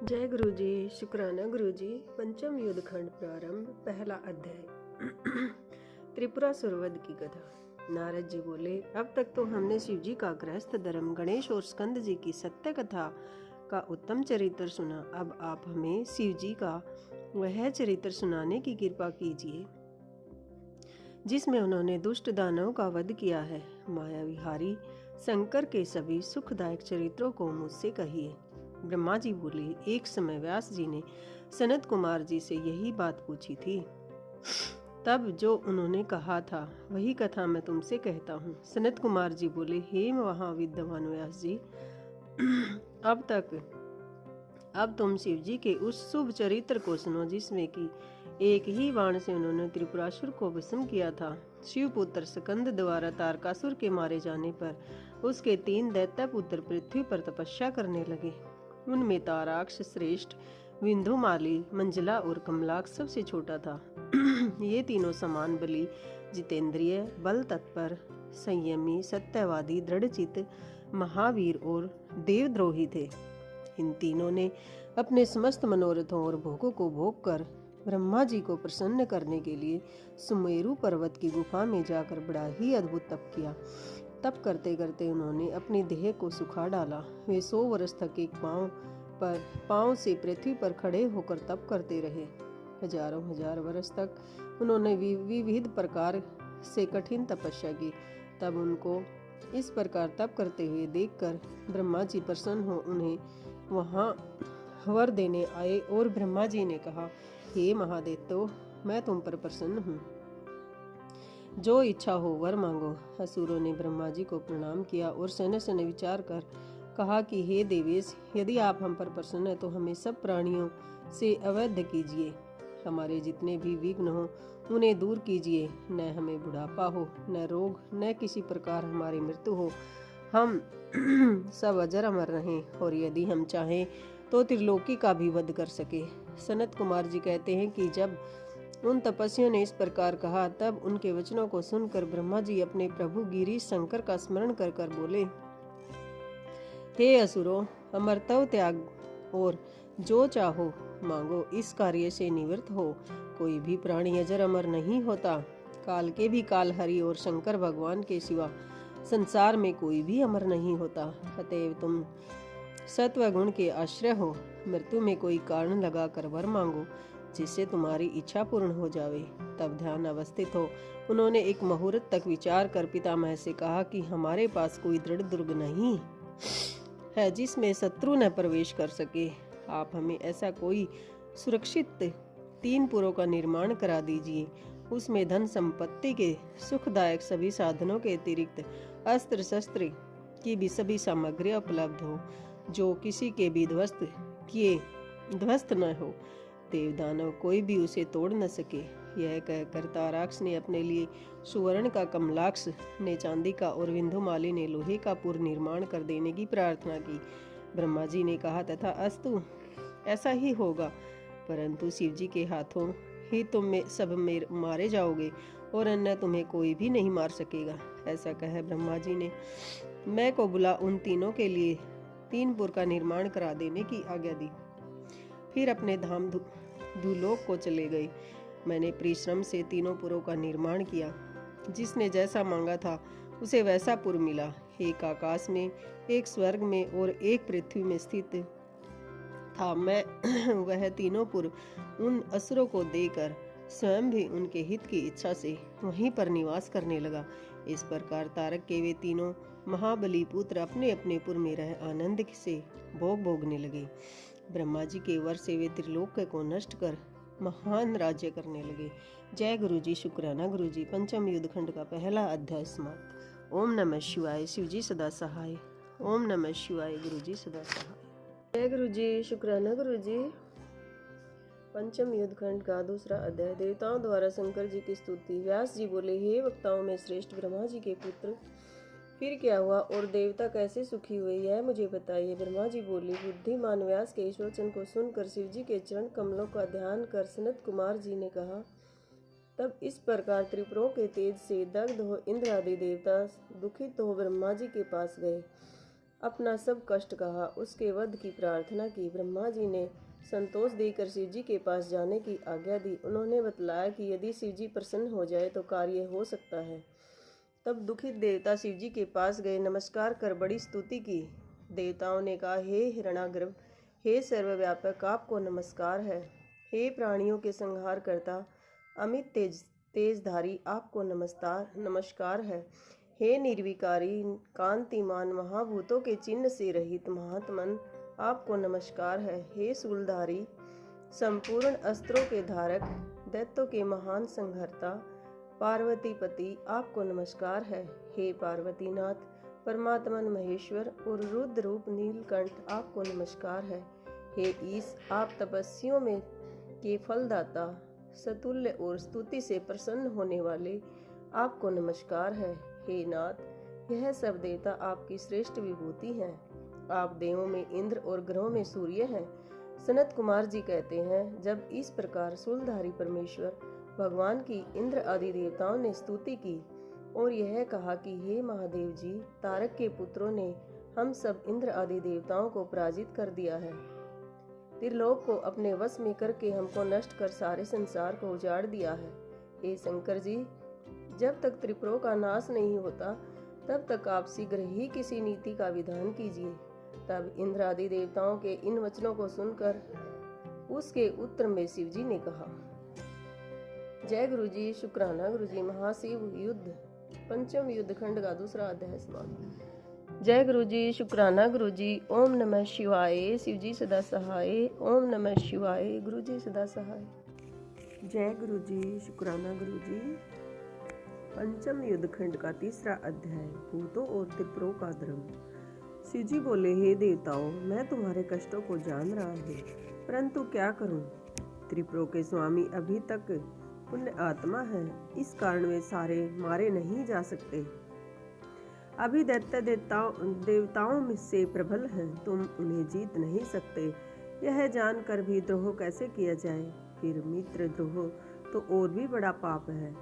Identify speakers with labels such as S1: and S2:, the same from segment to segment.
S1: जय गुरु जी। शुक्राना गुरु जी। पंचम युद्ध खंड प्रारंभ। पहला अध्याय। त्रिपुरा सुरवध की कथा। नारद जी बोले, अब तक तो हमने शिव जी का गृहस्थ धर्म, गणेश और स्कंद जी की सत्य कथा का उत्तम चरित्र सुना। अब आप हमें शिव जी का वह चरित्र सुनाने की कृपा कीजिए जिसमें उन्होंने दुष्ट दानव का वध किया है। माया विहारी शंकर के सभी सुखदायक चरित्रों को मुझसे कहिए। ब्रह्मा जी बोले, एक समय व्यास जी ने सनत कुमार जी से यही बात पूछी थी। तब जो उन्होंने कहा था वही कथा मैं तुमसे कहता हूँ। सनत कुमार जी बोले, हे महाविद्वान व्यास जी, अब तुम शिव जी के उस शुभ चरित्र को सुनो जिसमें कि एक ही बाण से उन्होंने त्रिपुरासुर को भस्म किया था। शिवपुत्र स्कंद द्वारा तारकासुर के मारे जाने पर उसके 3 दैत्य पुत्र पृथ्वी पर तपस्या करने लगे। उनमें ताराक्ष श्रेष्ठ, विंध्युमाली, मंजला और कमलाक्ष सबसे छोटा था। ये तीनों समान बली, जितेंद्रिय, बल तत्पर, संयमी, सत्यवादी, दृढ़चित, महावीर और देवद्रोही थे। इन तीनों ने अपने समस्त मनोरथों और भोगों को भोग कर ब्रह्मा जी को प्रसन्न करने के लिए सुमेरु पर्वत की गुफा में जाकर बड़ा ही अद्भुत तप किया। तप करते करते उन्होंने अपनी देह को सुखा डाला। वे 100 वर्ष तक एक पांव से पृथ्वी पर खड़े होकर तप करते रहे। हजारों हजार वर्ष तक उन्होंने विविध प्रकार से कठिन तपस्या की। तब उनको इस प्रकार तप करते हुए देखकर ब्रह्मा जी प्रसन्न हो उन्हें वहां वर देने आए और ब्रह्मा जी ने कहा, हे महादेवतो, मैं तुम पर प्रसन्न हूँ, जो इच्छा हो वर मांगो। असुरों ने ब्रह्मा जी को प्रणाम किया और सने सने विचार कर कहा कि हे देवेश, यदि आप हम पर प्रसन्न हैं तो हमें सब प्राणियों से अवैध कीजिए। हमारे जितने भी विघ्न हो उन्हें दूर कीजिए। न हमें बुढ़ापा हो, न रोग, न किसी प्रकार हमारी मृत्यु हो। हम सब अजर अमर रहें और यदि हम चाहें तो त्रिलोकी का भी वध कर सके। सनत कुमार जी कहते हैं कि जब उन तपस्वियों ने इस प्रकार कहा तब उनके वचनों को सुनकर ब्रह्मा जी अपने प्रभु गिरीश शंकर का स्मरण कर कर बोले, हे असुरों, अमरत्व त्याग और जो चाहो मांगो, इस कार्य से निवृत्त हो। कोई भी प्राणी अजर अमर नहीं होता। काल के भी कालहरि और शंकर भगवान के सिवा संसार में कोई भी अमर नहीं होता। अतएव तुम सत्व गुण के आश्रय हो। मृत्यु में कोई कारण लगा कर वर मांगो जिससे तुम्हारी इच्छा पूर्ण हो जावे। तब ध्यान अवस्थित हो उन्होंने एक मुहूर्त तक विचार कर पितामह से कहा कि हमारे पास कोई दृढ़ दुर्ग नहीं है जिसमें शत्रु न प्रवेश कर सके। आप हमें ऐसा कोई सुरक्षित 3 पुरों का निर्माण करा दीजिए। उसमें धन संपत्ति के सुखदायक सभी साधनों के अतिरिक्त अस्त्र शस्त्र की भी सभी सामग्रियां उपलब्ध हो, जो किसी के भी ध्वस्त न हो। देव दानव कोई भी उसे तोड़ न सके। यह कहकर ताराक्ष ने अपने लिए सुवर्ण का, कमलाक्ष ने चांदी का और विंध्युमाली ने लोहे का पुर निर्माण कर देने की प्रार्थना की। ब्रह्मा जी ने कहा, तथा अस्तु, ऐसा ही होगा, परंतु शिव जी के हाथों ही तुम में सब मारे जाओगे और अन्य तुम्हें कोई भी नहीं मार सकेगा। ऐसा कह ब्रह्मा जी ने मैं को बुला उन तीनों के लिए 3 पुर का निर्माण करा देने की आज्ञा दी। फिर अपने धाम धूलोक को चले गए। मैंने परिश्रम से 3 पुरों का निर्माण किया। जिसने जैसा मांगा था उसे वैसा पुर मिला। एक आकाश में, एक स्वर्ग में और एक पृथ्वी में स्थित था। मैं वह 3 पुर उन असुरों को देकर स्वयं भी उनके हित की इच्छा से वहीं पर निवास करने लगा। इस प्रकार तारक के वे 3 महाबली पुत्र अपने अपने पुर में रह आनंद से भोगने लगे। ब्रह्मा जी के वर से वे त्रिलोक को नष्ट कर महान राज्य करने लगे। जय गुरु जी। शुक्राना गुरु जी। पंचम युद्ध खंड का पहला अध्याय समाप्त। ओम नमः शिवाय। शिव जी सदा सहाय। ओम नमः शिवाय। गुरु जी सदा सहाय। जय गुरु जी। शुक्राना गुरु जी। पंचम युद्ध खंड का दूसरा अध्याय। देवताओं द्वारा शंकर जी की स्तुति। व्यास जी बोले, हे वक्ताओं में श्रेष्ठ ब्रह्मा जी के पुत्र, फिर क्या हुआ और देवता कैसे सुखी हुए, यह मुझे बताइए। ब्रह्मा जी बोले, बुद्धिमान व्यास के इस वचन को सुनकर शिव जी के चरण कमलों का ध्यान कर सनत कुमार जी ने कहा, तब इस प्रकार त्रिपुरों के तेज से दग्ध हो इंद्र आदि देवता दुखित हो ब्रह्मा जी के पास गए। अपना सब कष्ट कहा, उसके वध की प्रार्थना की। ब्रह्मा जी ने संतोष देकर शिव जी के पास जाने की आज्ञा दी। उन्होंने बतलाया कि यदि शिव जी प्रसन्न हो जाए तो कार्य हो सकता है। तब दुखित देवता शिव जी के पास गए, नमस्कार कर बड़ी स्तुति की। देवताओं ने कहा, हे हिरणागर्भ, हे सर्वव्यापक, आपको नमस्कार है। हे प्राणियों के संहार करता, अमित तेजधारी, आपको नमस्कार है। हे निर्विकारी, कांतिमान, महाभूतों के चिन्ह से रहित महात्मन, आपको नमस्कार है। हे शूलधारी, संपूर्ण अस्त्रों के धारक, दैत्यों के महान संहर्ता, पार्वतीपति, आपको नमस्कार है। हे पार्वतीनाथ, परमात्मन महेश्वर और रुद्र रूप नीलकंठ, आपको नमस्कार है। हे ईश, आप तपस्वियों में के फलदाता, सतुल्य और स्तुति से प्रसन्न होने वाले, आपको नमस्कार है। हे नाथ, यह सब देवता आपकी श्रेष्ठ विभूति हैं। आप देवों में इंद्र और ग्रहों में सूर्य हैं। सनत कुमार जी कहते हैं, जब इस प्रकार शूलधारी परमेश्वर भगवान की इंद्र आदि देवताओं ने स्तुति की और यह कहा कि हे महादेव जी, तारक के पुत्रों ने हम सब इंद्र आदि देवताओं को पराजित कर दिया है। त्रिलोक को अपने वश में करके हमको नष्ट कर सारे संसार को उजाड़ दिया है। हे शंकर जी, जब तक त्रिपुरों का नाश नहीं होता तब तक आप शीघ्र ही किसी नीति का विधान कीजिए। तब इंद्र आदि देवताओं के इन वचनों को सुनकर उसके उत्तर में शिव जी ने कहा, जय गुरु जी, शुक्राना गुरु जी। महाशिव युद्ध, पंचम युद्ध खंड का दूसरा अध्याय समाप्त। जय गुरु जी, शुक्राना गुरु जी। ओम नमः शिवाय, शिव जी सदा सहाय। ओम नमः शिवाय, गुरु जी सदा सहाय। जय गुरु जी, शुक्राना गुरु जी। पंचम युद्ध खंड का तीसरा अध्याय, भूतों और त्रिपुरों का धर्म। शिव जी बोले, हे देवताओं, मैं तुम्हारे कष्टों को जान रहा हूँ, परंतु क्या करूँ। त्रिपुरों के स्वामी अभी तक पुण्य आत्मा है, इस कारण वे सारे मारे नहीं जा सकते। अभी दैत्य देवताओं में से प्रबल हैं, तुम उन्हें जीत नहीं सकते। यह जानकर भी द्रोह कैसे किया जाए। फिर मित्र द्रोह तो और भी बड़ा पाप है।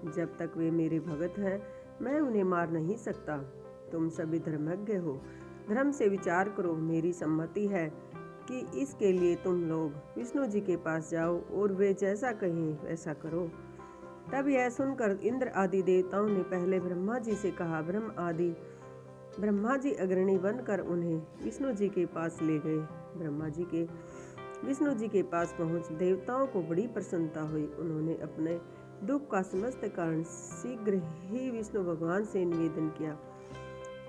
S1: जब तक वे मेरे भगत हैं, मैं उन्हें मार नहीं सकता। तुम सभी धर्मज्ञ हो, धर्म से विचार करो। मेरी सम्मति है कि इसके लिए तुम लोग विष्णु जी के पास जाओ और वे जैसा कहें वैसा करो। तब यह सुनकर इंद्र आदि देवताओं ने पहले ब्रह्मा जी से कहा। ब्रह्मा जी अग्रणी बनकर उन्हें विष्णु जी के पास ले गए। ब्रह्मा जी के विष्णु जी के पास पहुंच देवताओं को बड़ी प्रसन्नता हुई। उन्होंने अपने दुख का समस्त कारण शीघ्र ही विष्णु भगवान से निवेदन किया।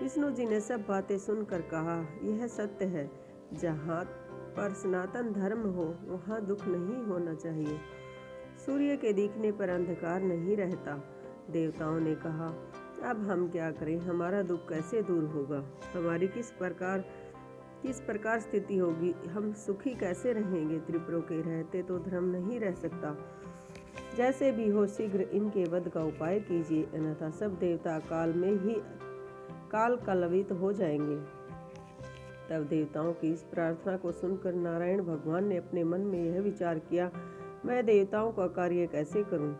S1: विष्णु जी ने सब बातें सुनकर कहा, यह सत्य है, जहाँ पर सनातन धर्म हो वहाँ दुख नहीं होना चाहिए। सूर्य के दिखने पर अंधकार नहीं रहता। देवताओं ने कहा, अब हम क्या करें, हमारा दुख कैसे दूर होगा, हमारी किस प्रकार स्थिति होगी, हम सुखी कैसे रहेंगे। त्रिपुरों के रहते तो धर्म नहीं रह सकता। जैसे भी हो शीघ्र इनके वध का उपाय कीजिए, अन्यथा सब देवता काल कलवित हो जाएंगे। तब देवताओं की इस प्रार्थना को सुनकर नारायण भगवान ने अपने मन में यह विचार किया, मैं देवताओं का कार्य कैसे करूं,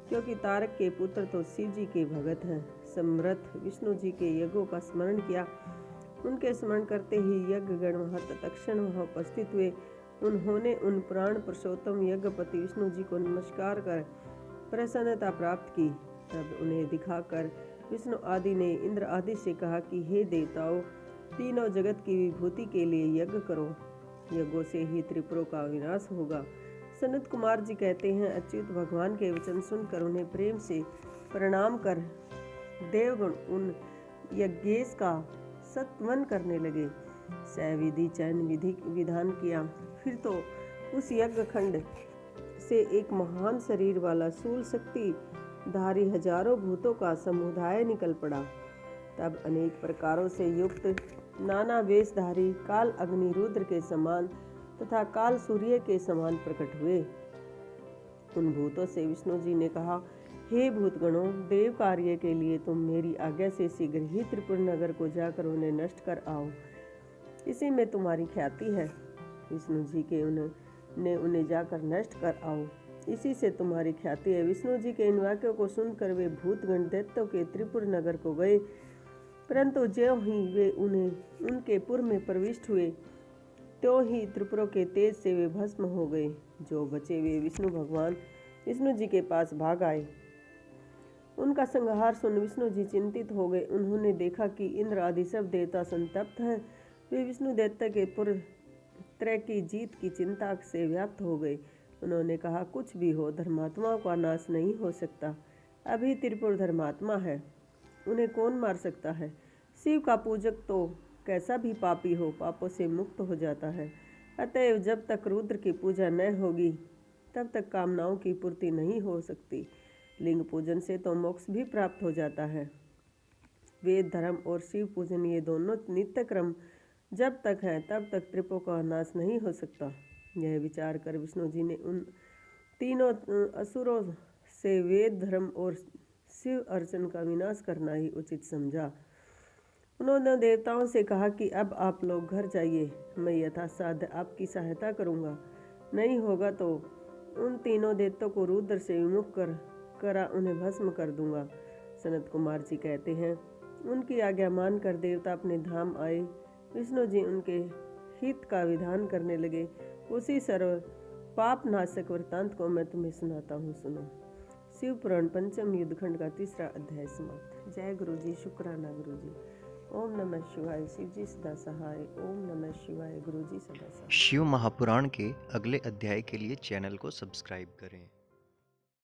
S1: क्योंकि तारक के पुत्र तो शिव जी के भगत हैं। समर्थ विष्णु जी के यज्ञों का स्मरण किया। उनके स्मरण करते ही यज्ञगण वहाँ तत्क्षण वहाँ उपस्थित हुए। उन्होंने उन प्राण पुरुषोत्तम यज्ञपति विष्णु जी को नमस्कार कर प्रसन्नता प्राप्त की। तब उन्हें दिखाकर विष्णु आदि ने इंद्र आदि से कहा कि हे देवताओं, तीनों जगत की विभूति के लिए यज्ञ करो। यज्ञों से ही त्रिपुरों का विनाश होगा। सनत कुमार जी कहते हैं, अच्युत भगवान के वचन सुनकर उन्हें प्रेम से प्रणाम कर देवगण उन यज्ञेश का सत्वन करने लगे। सविधि चयन विधान किया। फिर तो उस यज्ञ खंड से एक महान शरीर वाला शूल शक्ति धारी हजारों भूतों का समुदाय निकल पड़ा। तब अनेक प्रकारों से युक्त नाना वेशधारी काल अग्नि रुद्र के समान तथा काल सूर्य के समान प्रकट हुए। उन भूतों से विष्णु जी ने कहा, हे भूतगणों, देव कार्य के लिए तुम मेरी आज्ञा से शीघ्र ही त्रिपुर नगर को जाकर उन्हें नष्ट कर आओ, इसी में तुम्हारी ख्याति है। विष्णु जी के उन्हें जाकर नष्ट कर आओ, इसी से तुम्हारी ख्याति है। विष्णु जी के इन वाक्यों को सुनकर वे भूतगण दैत्यों के त्रिपुर नगर को गए। परंतु ज्यों ही वे उनके पुर में प्रविष्ट हुए त्यों ही त्रिपुरों के तेज से वे भस्म हो गए। जो बचे वे विष्णु भगवान विष्णु जी के पास भाग आए। उनका संहार सुन विष्णु जी चिंतित हो गए। उन्होंने देखा कि इंद्र आदि सब देवता संतप्त हैं। वे विष्णु दैत्य के पुत्र की जीत की चिंता से व्याप्त हो गए। उन्होंने कहा, कुछ भी हो, धर्मात्माओं का नाश नहीं हो सकता। अभी त्रिपुर धर्मात्मा है, उन्हें कौन मार सकता है। शिव का पूजक तो कैसा भी पापी हो, पापों से मुक्त हो जाता है। अतएव जब तक रुद्र की पूजा न होगी तब तक कामनाओं की पूर्ति नहीं हो सकती। लिंग पूजन से तो मोक्ष भी प्राप्त हो जाता है। वेद धर्म और शिव पूजन ये दोनों नित्य क्रम जब तक हैं तब तक त्रिपुरों का नाश नहीं हो सकता। यह विचार कर विष्णु जी ने उन तीनों असुरों से वेद धर्म और शिव अर्चन का विनाश करना ही उचित समझा। उन्होंने देवताओं से कहा कि अब आप लोग घर जाइए, मैं यथासाध्य आपकी सहायता करूंगा। नहीं होगा तो उन तीनों दैत्यों को रुद्र से विमुख करा उन्हें भस्म कर दूंगा। सनत कुमार जी कहते हैं, उनकी आज्ञा मानकर देवता अपने धाम आए। विष्णु जी उनके हित का विधान करने लगे। उसी सर्व पाप नाशक वृत्तांत को मैं तुम्हें सुनाता हूँ, सुनो। शिव पुराण पंचम युद्धखंड का 3रा अध्याय समाप्त। जय गुरु जी, शुक्राना गुरु जी। ओम नमः शिवाय। शिव जी सदा सहाय। ओम नमः शिवाय। गुरु जी सदा सहाय।
S2: शिव महापुराण के अगले अध्याय के लिए चैनल को सब्सक्राइब करें।